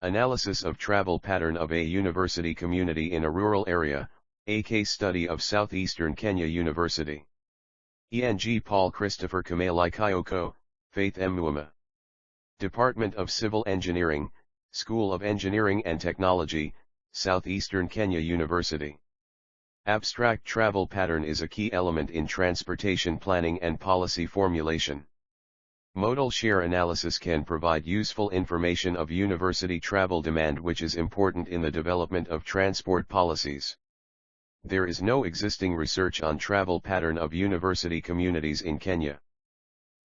Analysis of travel pattern of a university community in a rural area, a case study of Southeastern Kenya University. ENG Paul Christopher Kimali Kioko, Faith M. Muema. Department of Civil Engineering, School of Engineering and Technology, Southeastern Kenya University. Abstract travel pattern is a key element in transportation planning and policy formulation. Modal share analysis can provide useful information of university travel demand, which is important in the development of transport policies. There is no existing research on travel pattern of university communities in Kenya.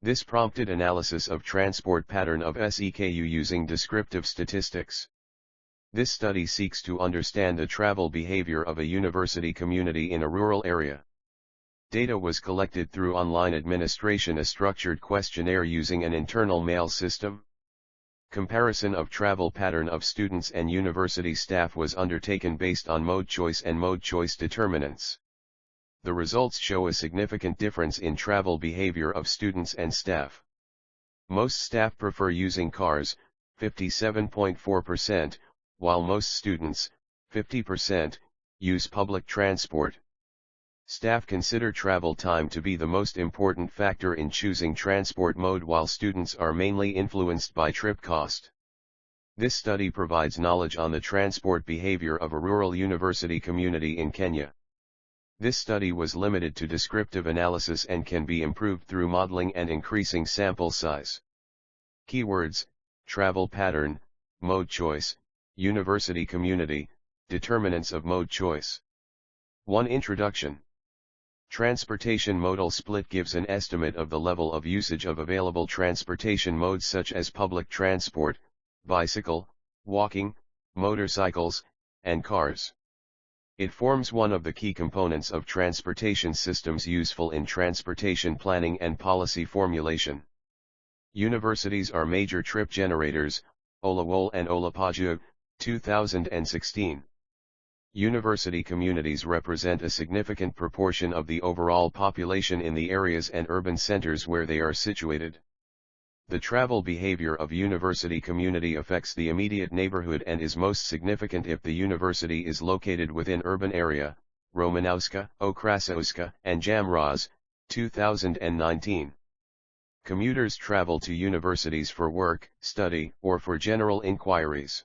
This prompted analysis of transport pattern of SEKU using descriptive statistics. This study seeks to understand the travel behavior of a university community in a rural area. Data was collected through online administration, a structured questionnaire using an internal mail system. Comparison of travel pattern of students and university staff was undertaken based on mode choice and mode choice determinants. The results show a significant difference in travel behavior of students and staff. Most staff prefer using cars, 57.4%, while most students, 50%, use public transport. Staff consider travel time to be the most important factor in choosing transport mode, while students are mainly influenced by trip cost. This study provides knowledge on the transport behavior of a rural university community in Kenya. This study was limited to descriptive analysis and can be improved through modeling and increasing sample size. Keywords: travel pattern, mode choice, university community, determinants of mode choice. 1. Introduction. Transportation modal split gives an estimate of the level of usage of available transportation modes such as public transport, bicycle, walking, motorcycles, and cars. It forms one of the key components of transportation systems useful in transportation planning and policy formulation. Universities are major trip generators, Olawole and Olapaju, 2016. University communities represent a significant proportion of the overall population in the areas and urban centers where they are situated. The travel behavior of university community affects the immediate neighborhood and is most significant if the university is located within urban area, Romanowska, Okrasowska, and Jamraz, 2019. Commuters travel to universities for work, study, or for general inquiries.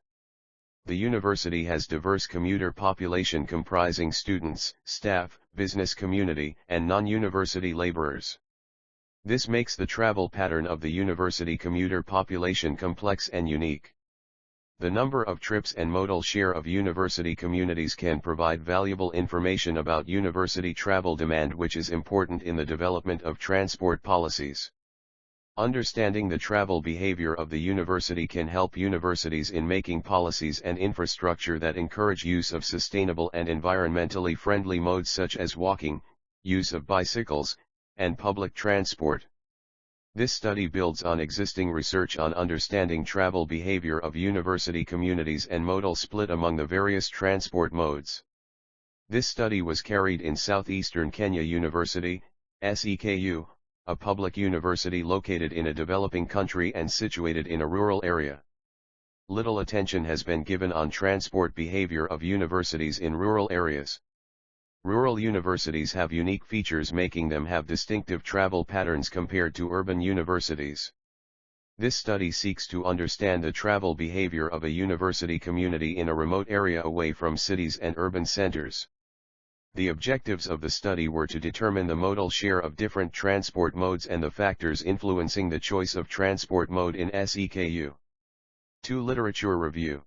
The university has diverse commuter population comprising students, staff, business community, and non-university laborers. This makes the travel pattern of the university commuter population complex and unique. The number of trips and modal share of university communities can provide valuable information about university travel demand, which is important in the development of transport policies. Understanding the travel behavior of the university can help universities in making policies and infrastructure that encourage use of sustainable and environmentally friendly modes such as walking, use of bicycles, and public transport. This study builds on existing research on understanding travel behavior of university communities and modal split among the various transport modes. This study was carried in Southeastern Kenya University, SEKU, a public university located in a developing country and situated in a rural area. Little attention has been given on transport behavior of universities in rural areas. Rural universities have unique features, making them have distinctive travel patterns compared to urban universities. This study seeks to understand the travel behavior of a university community in a remote area away from cities and urban centers. The objectives of the study were to determine the modal share of different transport modes and the factors influencing the choice of transport mode in SEKU. 2. Literature review.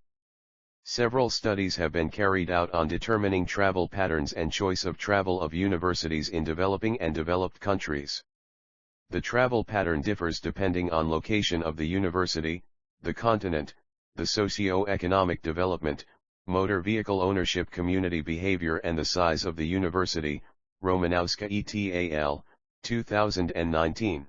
Several studies have been carried out on determining travel patterns and choice of travel of universities in developing and developed countries. The travel pattern differs depending on location of the university, the continent, the socio-economic development, motor vehicle ownership, community behavior, and the size of the university, Romanowska et al., 2019.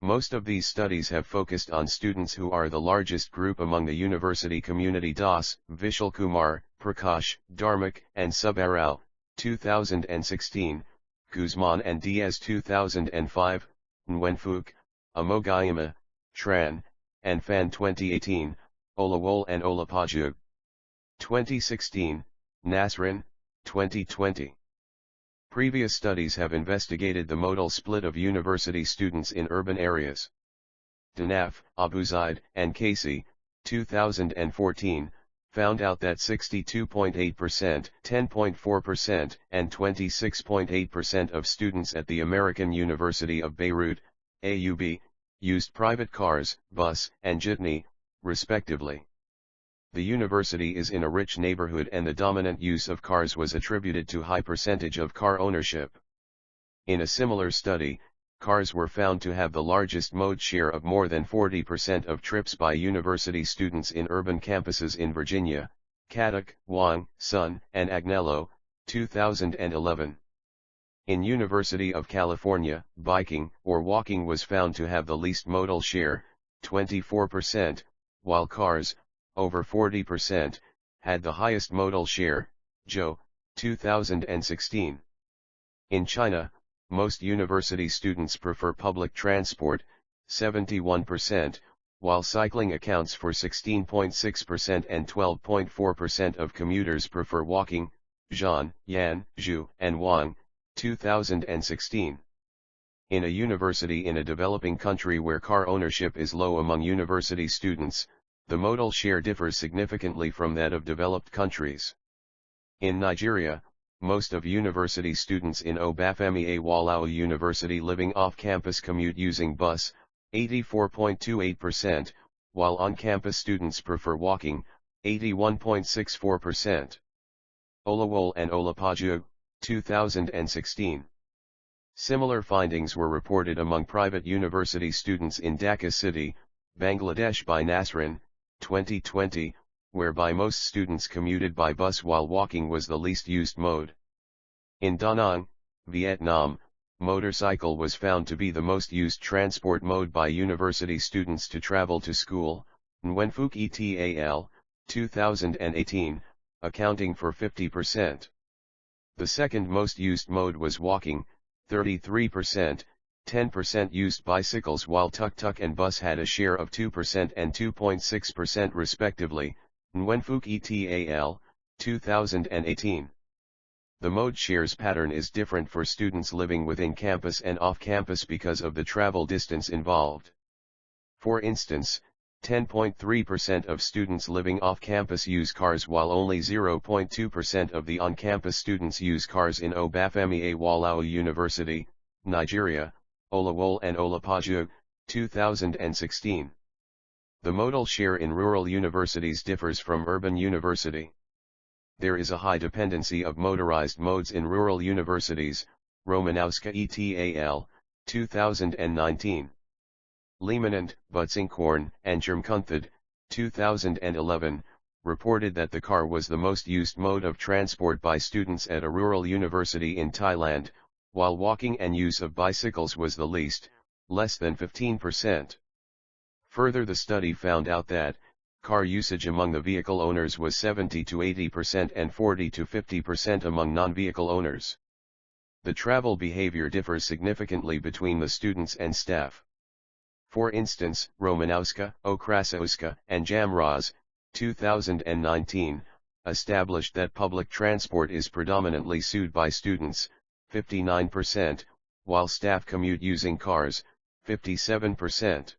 Most of these studies have focused on students, who are the largest group among the university community. Das, Vishal Kumar, Prakash, Dharmak, and Subarao, 2016, Guzman and Diaz 2005, Nguyenfuk, Amogayama, Tran, and Fan 2018, Olawole and Olapaju. 2016, Nasrin, 2020. Previous studies have investigated the modal split of university students in urban areas. Danaf, Abuzaid, and Casey, 2014, found out that 62.8%, 10.4%, and 26.8% of students at the American University of Beirut, AUB, used private cars, bus, and jitney, respectively. The university is in a rich neighborhood and the dominant use of cars was attributed to high percentage of car ownership. In a similar study, cars were found to have the largest mode share of more than 40% of trips by university students in urban campuses in Virginia, Caddock, Wang, Sun, and Agnello, 2011. In University of California, biking or walking was found to have the least modal share, 24%, while cars, over 40%, had the highest modal share, Zhou, 2016. In China, most university students prefer public transport, 71%, while cycling accounts for 16.6% and 12.4% of commuters prefer walking, Zhan, Yan, Zhu, and Wang, 2016. In a university in a developing country where car ownership is low among university students, the modal share differs significantly from that of developed countries. In Nigeria, most of university students in Obafemi Awolowo University living off-campus commute using bus, 84.28%, while on-campus students prefer walking, 81.64%. Olawole and Olapaju, 2016. Similar findings were reported among private university students in Dhaka City, Bangladesh by Nasrin, 2020, whereby most students commuted by bus while walking was the least used mode. In Da Nang, Vietnam, motorcycle was found to be the most used transport mode by university students to travel to school, Nguyen Phuc et al., 2018, accounting for 50%. The second most used mode was walking, 33%, 10% used bicycles while tuk-tuk and bus had a share of 2% and 2.6% respectively, Nguyen Phuc et al., 2018. The mode shares pattern is different for students living within campus and off-campus because of the travel distance involved. For instance, 10.3% of students living off-campus use cars while only 0.2% of the on-campus students use cars in Obafemi Awolowo University, Nigeria, Olawole and Olapaju, 2016. The modal share in rural universities differs from urban university. There is a high dependency of motorized modes in rural universities, Romanowska et al., 2019. Leemanand, Butsinghorn, and Jermkunthad, 2011, reported that the car was the most used mode of transport by students at a rural university in Thailand, while walking and use of bicycles was the least, less than 15%. Further, the study found out that car usage among the vehicle owners was 70 to 80% and 40 to 50% among non-vehicle owners. The travel behavior differs significantly between the students and staff. For instance, Romanowska, Okrasowska, and Jamraz, 2019, established that public transport is predominantly used by students, 59%, while staff commute using cars, 57%.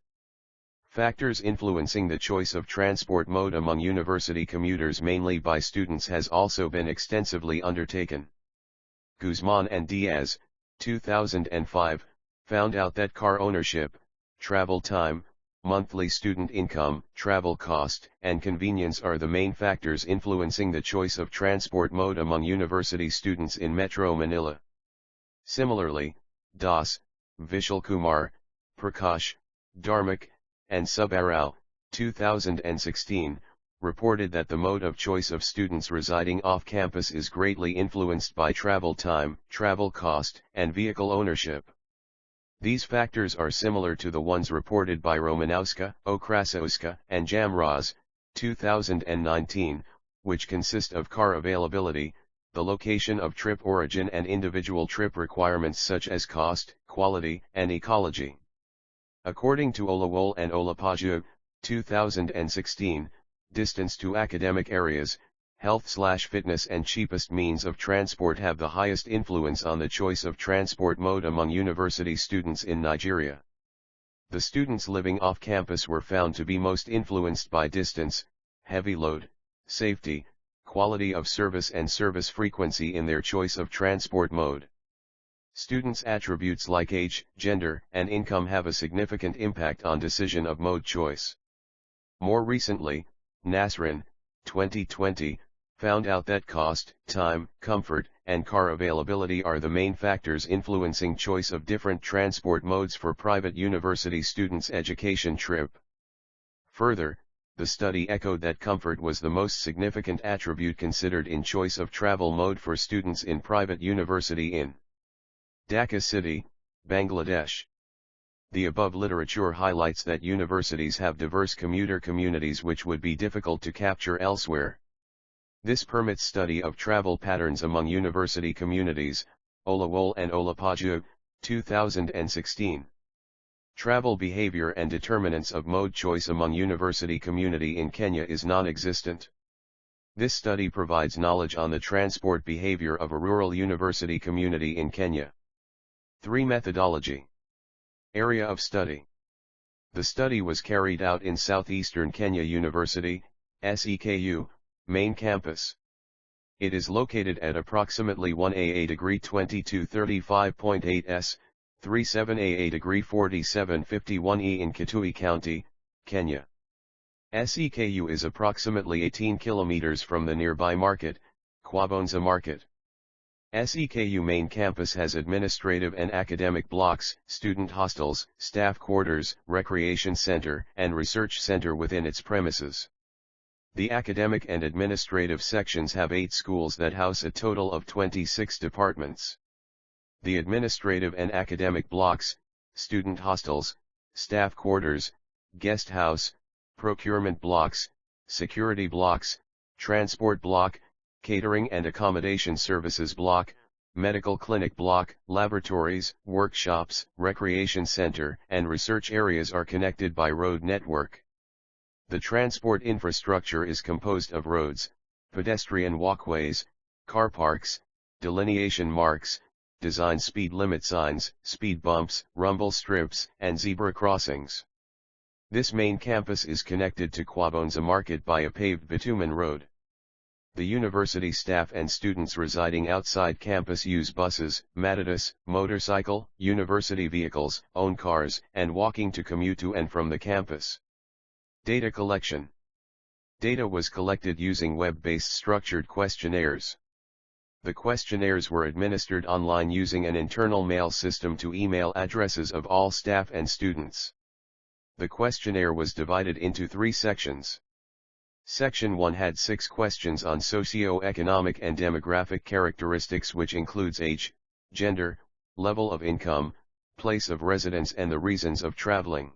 Factors influencing the choice of transport mode among university commuters mainly by students has also been extensively undertaken. Guzman and Diaz, 2005, found out that car ownership, travel time, monthly student income, travel cost, and convenience are the main factors influencing the choice of transport mode among university students in Metro Manila. Similarly, Das, Vishal Kumar, Prakash, Dharmak, and Subarao, 2016, reported that the mode of choice of students residing off-campus is greatly influenced by travel time, travel cost, and vehicle ownership. These factors are similar to the ones reported by Romanowska, Okrasowska, and Jamraz, 2019, which consist of car availability, the location of trip origin and individual trip requirements such as cost, quality, and ecology. According to Olawole and Olapaju, 2016, distance to academic areas, health/fitness and cheapest means of transport have the highest influence on the choice of transport mode among university students in Nigeria. The students living off campus were found to be most influenced by distance, heavy load, safety, quality of service and service frequency in their choice of transport mode. Students' attributes like age, gender, and income have a significant impact on decision of mode choice. More recently, Nasrin, 2020, found out that cost, time, comfort, and car availability are the main factors influencing choice of different transport modes for private university students' education trip. Further, the study echoed that comfort was the most significant attribute considered in choice of travel mode for students in private university in Dhaka City, Bangladesh. The above literature highlights that universities have diverse commuter communities which would be difficult to capture elsewhere. This permits study of travel patterns among university communities, Olawole and Olapaju, 2016. Travel behavior and determinants of mode choice among university community in Kenya is non-existent. This study provides knowledge on the transport behavior of a rural university community in Kenya. 3. Methodology. Area of study. The study was carried out in Southeastern Kenya University, SEKU, main campus. It is located at approximately 1AA degree 2235.8 S, 37AA degree 4751 E in Kitui County, Kenya. SEKU is approximately 18 kilometers from the nearby market, Kwabonza Market. SEKU main campus has administrative and academic blocks, student hostels, staff quarters, recreation center, and research center within its premises. The academic and administrative sections have 8 schools that house a total of 26 departments. The administrative and academic blocks, student hostels, staff quarters, guest house, procurement blocks, security blocks, transport block, catering and accommodation services block, medical clinic block, laboratories, workshops, recreation center, and research areas are connected by road network. The transport infrastructure is composed of roads, pedestrian walkways, car parks, delineation marks, design speed limit signs, speed bumps, rumble strips, and zebra crossings. This main campus is connected to Kwabonza Market by a paved bitumen road. The university staff and students residing outside campus use buses, matatus, motorcycle, university vehicles, own cars, and walking to commute to and from the campus. Data collection. Data was collected using web-based structured questionnaires. The questionnaires were administered online using an internal mail system to email addresses of all staff and students. The questionnaire was divided into 3 sections. Section 1 had 6 questions on socio-economic and demographic characteristics, which includes age, gender, level of income, place of residence and the reasons of traveling.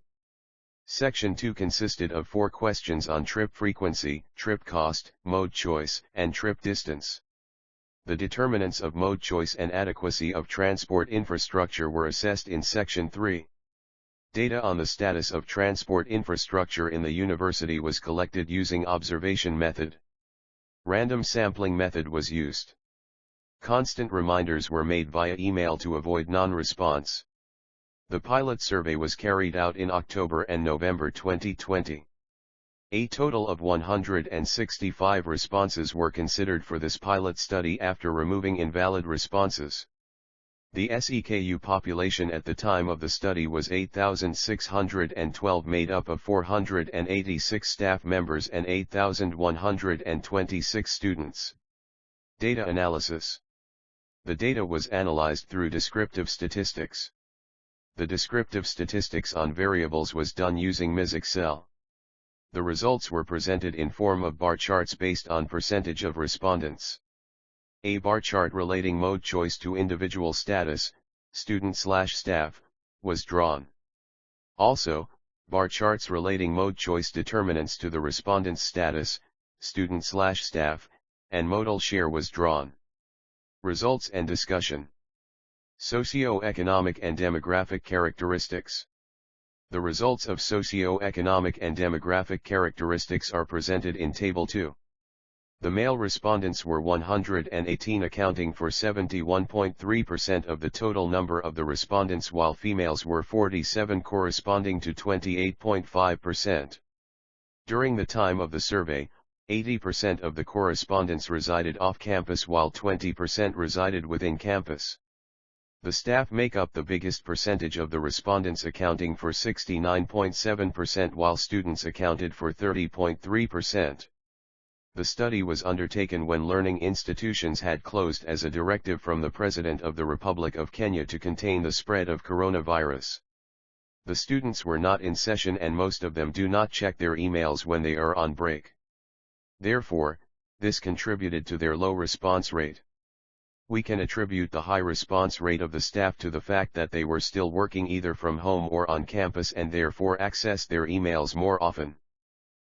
Section 2 consisted of 4 questions on trip frequency, trip cost, mode choice, and trip distance. The determinants of mode choice and adequacy of transport infrastructure were assessed in Section 3. Data on the status of transport infrastructure in the university was collected using observation method. Random sampling method was used. Constant reminders were made via email to avoid non-response. The pilot survey was carried out in October and November 2020. A total of 165 responses were considered for this pilot study after removing invalid responses. The SEKU population at the time of the study was 8,612, made up of 486 staff members and 8,126 students. Data analysis. The data was analyzed through descriptive statistics. The descriptive statistics on variables was done using MS Excel. The results were presented in form of bar charts based on percentage of respondents. A bar chart relating mode choice to individual status, student/staff, was drawn. Also, bar charts relating mode choice determinants to the respondent's status, student/staff, and modal share was drawn. Results and discussion. Socio-economic and demographic characteristics. The results of socio-economic and demographic characteristics are presented in Table 2. The male respondents were 118, accounting for 71.3% of the total number of the respondents, while females were 47, corresponding to 28.5%. During the time of the survey, 80% of the correspondents resided off-campus while 20% resided within campus. The staff make up the biggest percentage of the respondents, accounting for 69.7%, while students accounted for 30.3%. The study was undertaken when learning institutions had closed as a directive from the President of the Republic of Kenya to contain the spread of coronavirus. The students were not in session and most of them do not check their emails when they are on break. Therefore, this contributed to their low response rate. We can attribute the high response rate of the staff to the fact that they were still working either from home or on campus and therefore accessed their emails more often.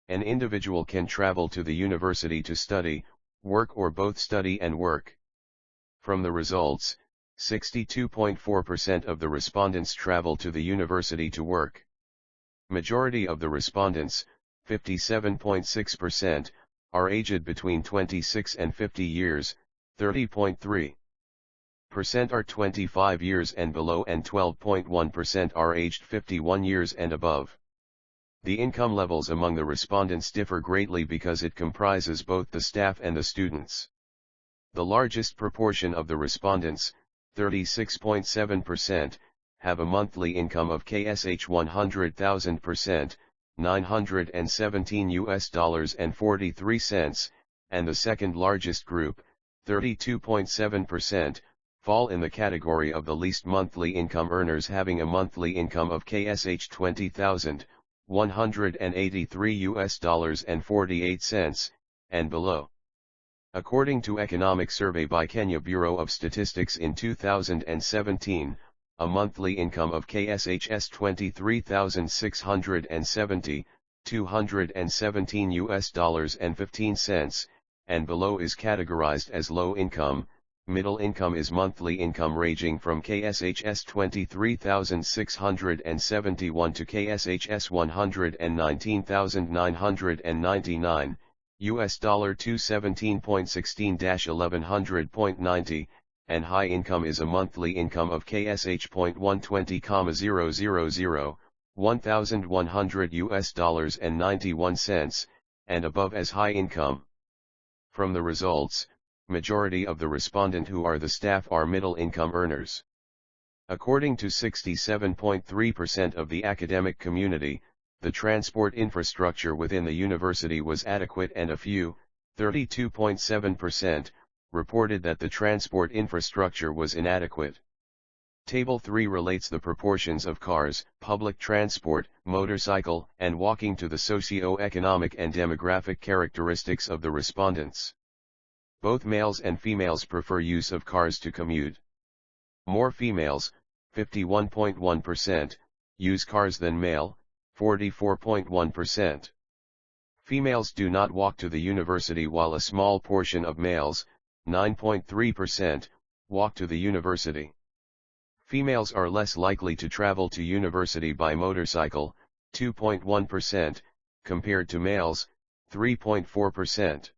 An individual can travel to the university to study, work, or both study and work. From the results, 62.4% of the respondents travel to the university to work. Majority of the respondents, 57.6%, are aged between 26 and 50 years, 30.3% are 25 years and below, and 12.1% are aged 51 years and above. The income levels among the respondents differ greatly because it comprises both the staff and the students. The largest proportion of the respondents, 36.7%, have a monthly income of KSH 100,000%, $917.43, and the second largest group, 32.7%, fall in the category of the least monthly income earners, having a monthly income of KSH 20,000, $183.48, and below. According to Economic Survey by Kenya Bureau of Statistics in 2017, a monthly income of KSHS 23,670, $217.15, and below is categorized as low income. Middle income is monthly income ranging from KSHS 23,671 to KSHS 119,999, $217.16-1100.90, and high income is a monthly income of KSH 120,000, $1,100 and 91 cents, and above as high income. From the results, majority of the respondent who are the staff are middle income earners. According to 67.3% of the academic community, the transport infrastructure within the university was adequate, and a few, 32.7%, reported that the transport infrastructure was inadequate. Table 3 relates the proportions of cars, public transport, motorcycle, and walking to the socio-economic and demographic characteristics of the respondents. Both males and females prefer use of cars to commute. More females, 51.1%, use cars than male, 44.1%. Females do not walk to the university, while a small portion of males, 9.3%, walk to the university. Females are less likely to travel to university by motorcycle, 2.1%, compared to males, 3.4%.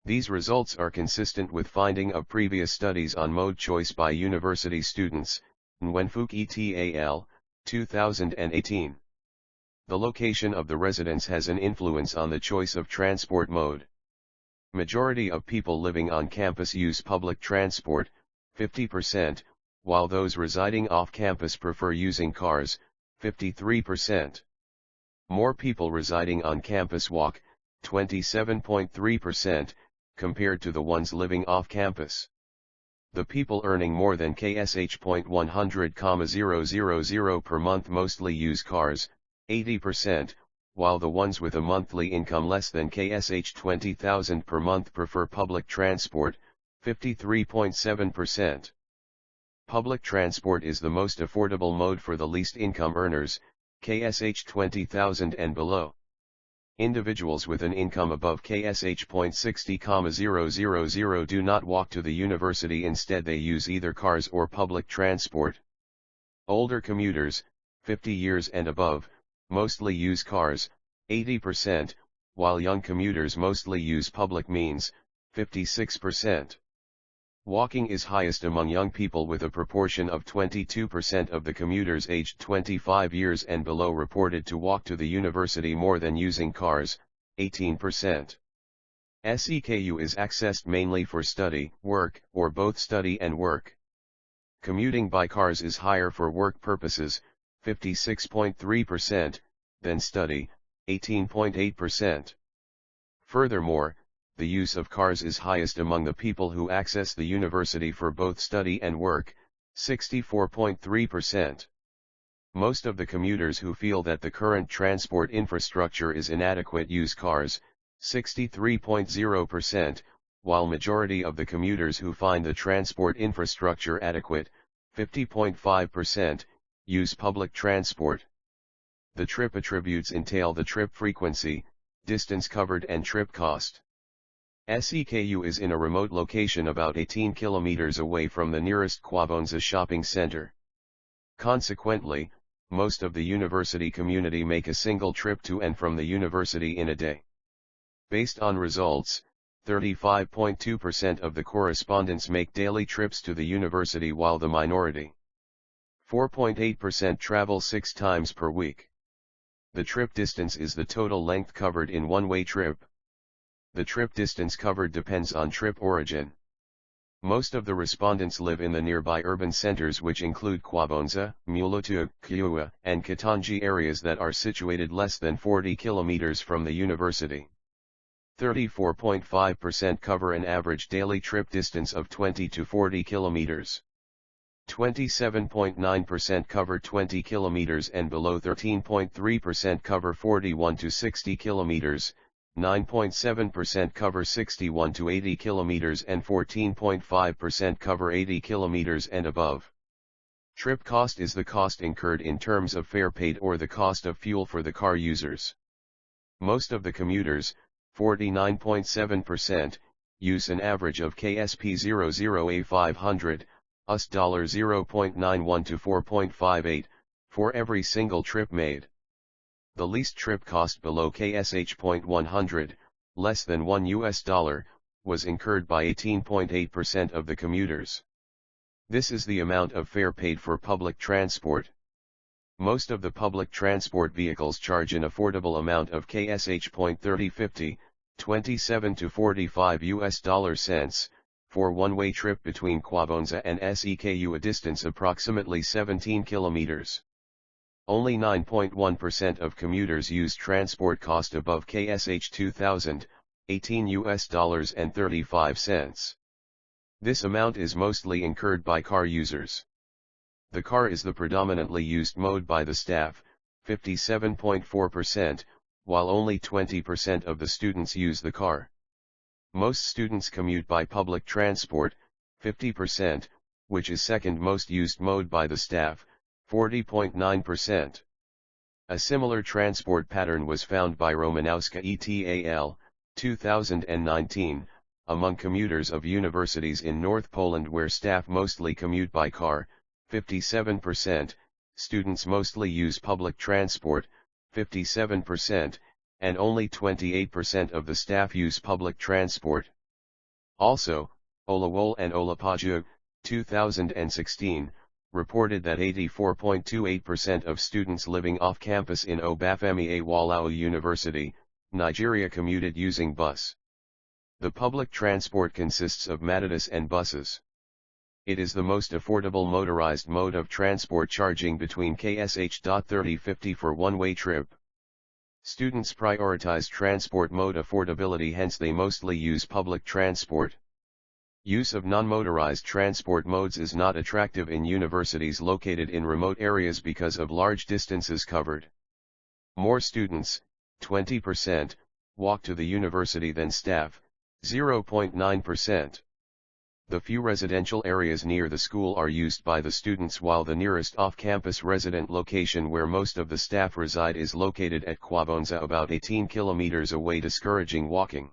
These results are consistent with finding of previous studies on mode choice by university students, Nwenfuk et al., 2018. The location of the residence has an influence on the choice of transport mode. Majority of people living on campus use public transport, 50%, while those residing off campus prefer using cars, 53%. More people residing on campus walk, 27.3%, compared to the ones living off campus. The people earning more than KSH 100,000 per month mostly use cars, 80%, while the ones with a monthly income less than KSH 20,000 per month prefer public transport, 53.7%. Public transport is the most affordable mode for the least income earners, KSH 20,000 and below. Individuals with an income above KSH 0.60,000 do not walk to the university, instead they use either cars or public transport. Older commuters, 50 years and above, mostly use cars, 80%, while young commuters mostly use public means, 56%. Walking is highest among young people with a proportion of 22% of the commuters aged 25 years and below reported to walk to the university more than using cars, 18%. SEKU is accessed mainly for study, work, or both study and work. Commuting by cars is higher for work purposes, 56.3%, than study, 18.8%. Furthermore, the use of cars is highest among the people who access the university for both study and work, 64.3%. Most of the commuters who feel that the current transport infrastructure is inadequate use cars, 63.0%, while majority of the commuters who find the transport infrastructure adequate, 50.5%, use public transport. The trip attributes entail the trip frequency, distance covered and trip cost. SEKU is in a remote location about 18 kilometers away from the nearest Kwabonza shopping center. Consequently, most of the university community make a single trip to and from the university in a day. Based on results, 35.2% of the correspondents make daily trips to the university while the minority 4.8% travel 6 times per week. The trip distance is the total length covered in one-way trip. The trip distance covered depends on trip origin. Most of the respondents live in the nearby urban centers which include Kwabonza, Mulutu, Kiua, and Katanji areas that are situated less than 40 kilometers from the university. 34.5% cover an average daily trip distance of 20 to 40 kilometers. 27.9% cover 20 kilometers and below. 13.3% cover 41 to 60 kilometers, 9.7% cover 61 to 80 kilometers and 14.5% cover 80 kilometers and above. Trip cost is the cost incurred in terms of fare paid or the cost of fuel for the car users. Most of the commuters, 49.7%, use an average of KSP00A500, US $0.91 to 4.58, for every single trip made. The least trip cost below KSH.100, less than $1, was incurred by 18.8% of the commuters. This is the amount of fare paid for public transport. Most of the public transport vehicles charge an affordable amount of KSH.3050, 27 to 45 cents, for one-way trip between Kwabonza and SEKU, a distance approximately 17 kilometers. Only 9.1% of commuters use transport cost above KSH 2000, $18.35. This amount is mostly incurred by car users. The car is the predominantly used mode by the staff, 57.4%, while only 20% of the students use the car. Most students commute by public transport, 50%, which is second most used mode by the staff, 40.9%. A similar transport pattern was found by Romanowska et al., 2019, among commuters of universities in North Poland where staff mostly commute by car, 57%, students mostly use public transport, 57%, and only 28% of the staff use public transport. Also, Olawole and Olapaju, 2016, reported that 84.28% of students living off campus in Obafemi Awolowo University, Nigeria commuted using bus. The public transport consists of matatus and buses. It is the most affordable motorized mode of transport, charging between KSH.3050 for one-way trip. Students prioritize transport mode affordability, hence they mostly use public transport. Use of non-motorized transport modes is not attractive in universities located in remote areas because of large distances covered. More students, 20%, walk to the university than staff, 0.9%. The few residential areas near the school are used by the students, while the nearest off-campus resident location where most of the staff reside is located at Kwabonza, about 18 kilometers away, discouraging walking.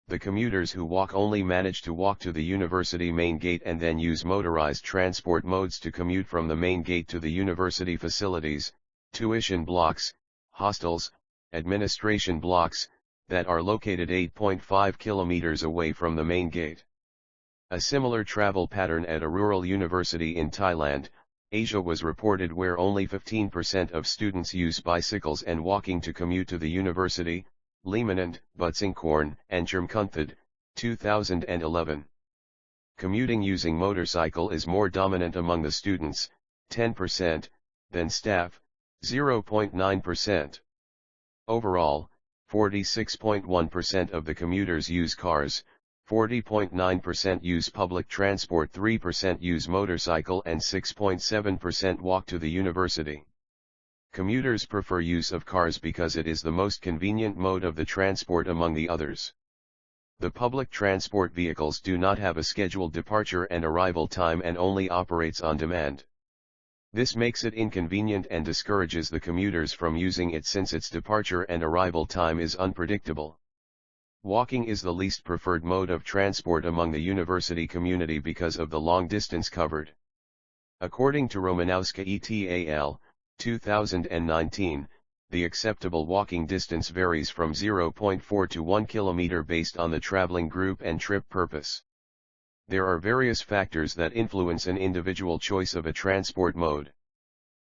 The commuters who walk only manage to walk to the university main gate and then use motorized transport modes to commute from the main gate to the university facilities, tuition blocks, hostels, administration blocks, that are located 8.5 kilometers away from the main gate. A similar travel pattern at a rural university in Thailand, Asia was reported where only 15% of students use bicycles and walking to commute to the university, Limanand, Butsingkorn, and Chermkunthad, 2011. Commuting using motorcycle is more dominant among the students, 10%, than staff, 0.9%. Overall, 46.1% of the commuters use cars, 40.9% use public transport, 3% use motorcycle, and 6.7% walk to the university. Commuters prefer use of cars because it is the most convenient mode of the transport among the others. The public transport vehicles do not have a scheduled departure and arrival time and only operates on demand. This makes it inconvenient and discourages the commuters from using it since its departure and arrival time is unpredictable. Walking is the least preferred mode of transport among the university community because of the long distance covered. According to Romanowska et al., 2019, the acceptable walking distance varies from 0.4 to 1 kilometer based on the traveling group and trip purpose. There are various factors that influence an individual choice of a transport mode.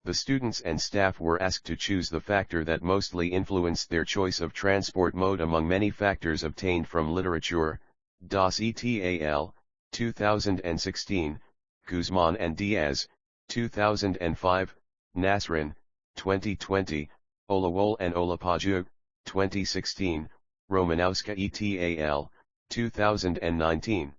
The students and staff were asked to choose the factor that mostly influenced their choice of transport mode among many factors obtained from literature. Das et al., 2016, Guzman and Diaz, 2005, Nasrin, 2020, Olawole and Olapaju, 2016, Romanowska et al., 2019.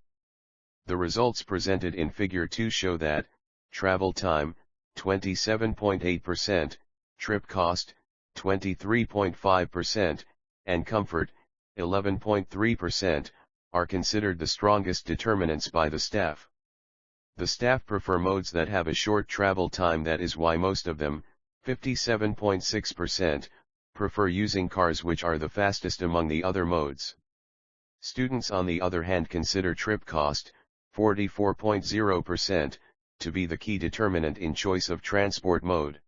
The results presented in Figure 2 show that travel time, 27.8%, trip cost, 23.5%, and comfort, 11.3%, are considered the strongest determinants by the staff. The staff prefer modes that have a short travel time. That is why most of them, 57.6%, prefer using cars, which are the fastest among the other modes. Students on the other hand consider trip cost, 44.0%, to be the key determinant in choice of transport mode.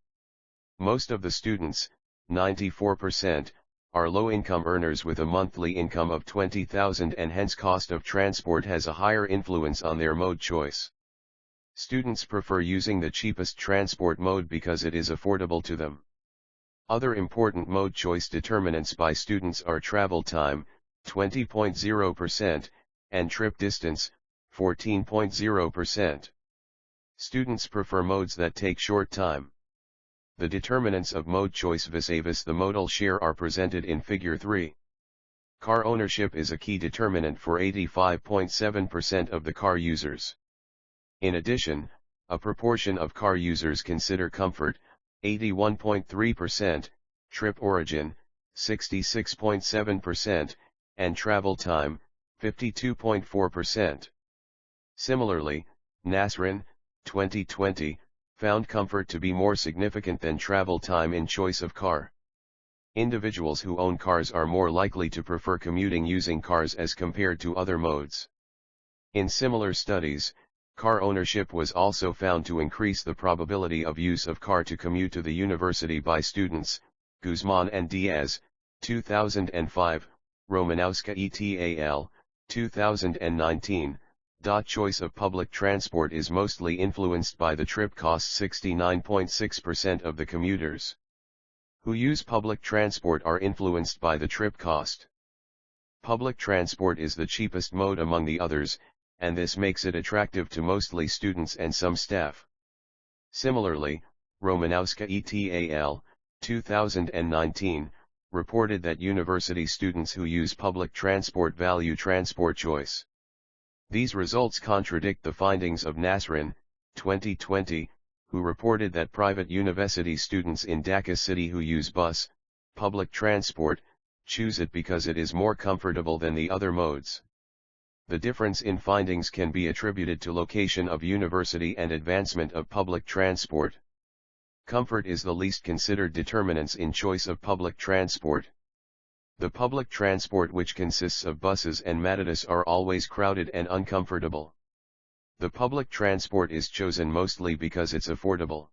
Most of the students, 94%, are low-income earners with a monthly income of 20,000 and hence cost of transport has a higher influence on their mode choice. Students prefer using the cheapest transport mode because it is affordable to them. Other important mode choice determinants by students are travel time, 20.0%, and trip distance, 14.0%. Students prefer modes that take short time. The determinants of mode choice vis-a-vis the modal share are presented in Figure 3. Car ownership is a key determinant for 85.7% of the car users. In addition, a proportion of car users consider comfort, 81.3%, trip origin, 66.7%, and travel time, 52.4%. Similarly, Nasrin, 2020, found comfort to be more significant than travel time in choice of car. Individuals who own cars are more likely to prefer commuting using cars as compared to other modes. In similar studies, car ownership was also found to increase the probability of use of car to commute to the university by students. Guzman and Diaz, 2005, Romanowska et al., 2019. Choice of public transport is mostly influenced by the trip cost. 69.6% of the commuters who use public transport are influenced by the trip cost. Public transport is the cheapest mode among the others, and this makes it attractive to mostly students and some staff. Similarly, Romanowska et al., 2019, reported that university students who use public transport value transport choice. These results contradict the findings of Nasrin, 2020, who reported that private university students in Dhaka city who use bus, public transport, choose it because it is more comfortable than the other modes. The difference in findings can be attributed to location of university and advancement of public transport. Comfort is the least considered determinants in choice of public transport. The public transport, which consists of buses and matatus, are always crowded and uncomfortable. The public transport is chosen mostly because it's affordable.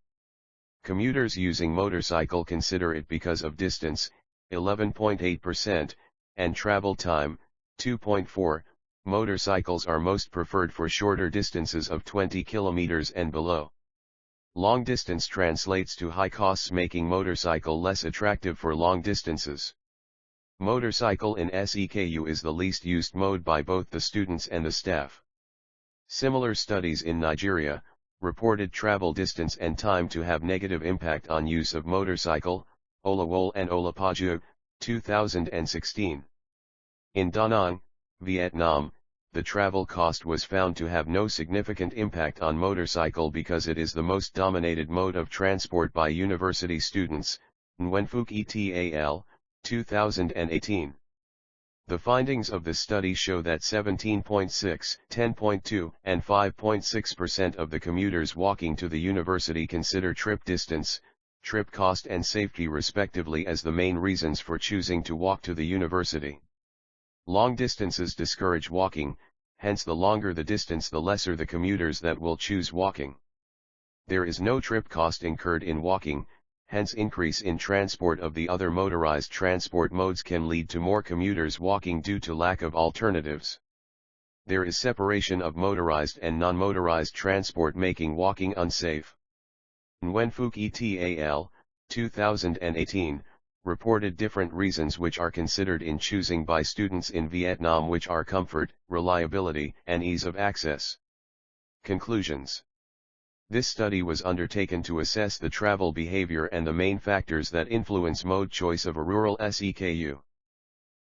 Commuters using motorcycle consider it because of distance, 11.8%, and travel time, 2.4. Motorcycles are most preferred for shorter distances of 20 kilometers and below. Long distance translates to high costs, making motorcycle less attractive for long distances. Motorcycle in SEKU is the least used mode by both the students and the staff. Similar studies in Nigeria reported travel distance and time to have negative impact on use of motorcycle, Olawole and Olapaju, 2016. In Da Nang, Vietnam, the travel cost was found to have no significant impact on motorcycle because it is the most dominated mode of transport by university students, Nguyen Phuc et al., 2018. The findings of the study show that 17.6, 10.2, and 5.6% of the commuters walking to the university consider trip distance, trip cost and safety respectively as the main reasons for choosing to walk to the university. Long distances discourage walking, hence the longer the distance the lesser the commuters that will choose walking. There is no trip cost incurred in walking, hence increase in transport of the other motorized transport modes can lead to more commuters walking due to lack of alternatives. There is separation of motorized and non-motorized transport, making walking unsafe. Nguyen Phuc et al., 2018, reported different reasons which are considered in choosing by students in Vietnam, which are comfort, reliability, and ease of access. Conclusions. This study was undertaken to assess the travel behavior and the main factors that influence mode choice of a rural SEKU.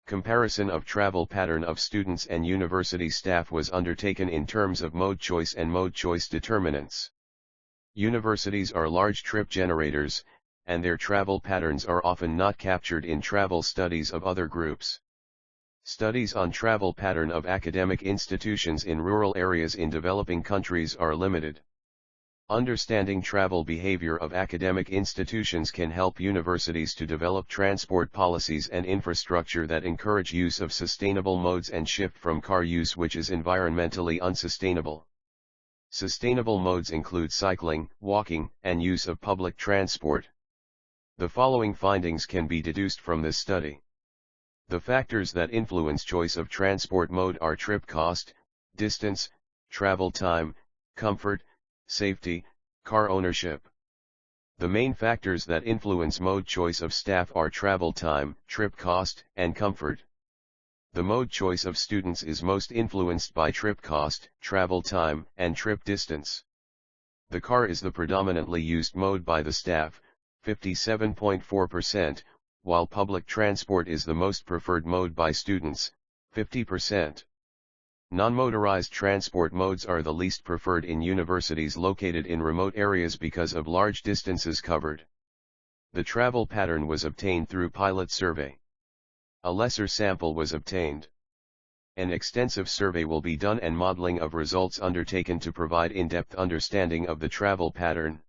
Comparison of travel pattern of students and university staff was undertaken in terms of mode choice and mode choice determinants. Universities are large trip generators, and their travel patterns are often not captured in travel studies of other groups. Studies on travel pattern of academic institutions in rural areas in developing countries are limited. Understanding travel behavior of academic institutions can help universities to develop transport policies and infrastructure that encourage use of sustainable modes and shift from car use, which is environmentally unsustainable. Sustainable modes include cycling, walking, and use of public transport. The following findings can be deduced from this study. The factors that influence choice of transport mode are trip cost, distance, travel time, comfort, safety, car ownership. The main factors that influence mode choice of staff are travel time, trip cost, and comfort. The mode choice of students is most influenced by trip cost, travel time, and trip distance. The car is the predominantly used mode by the staff, 57.4%, while public transport is the most preferred mode by students, 50%. Non-motorized transport modes are the least preferred in universities located in remote areas because of large distances covered. The travel pattern was obtained through pilot survey. A lesser sample was obtained. An extensive survey will be done and modeling of results undertaken to provide in-depth understanding of the travel pattern.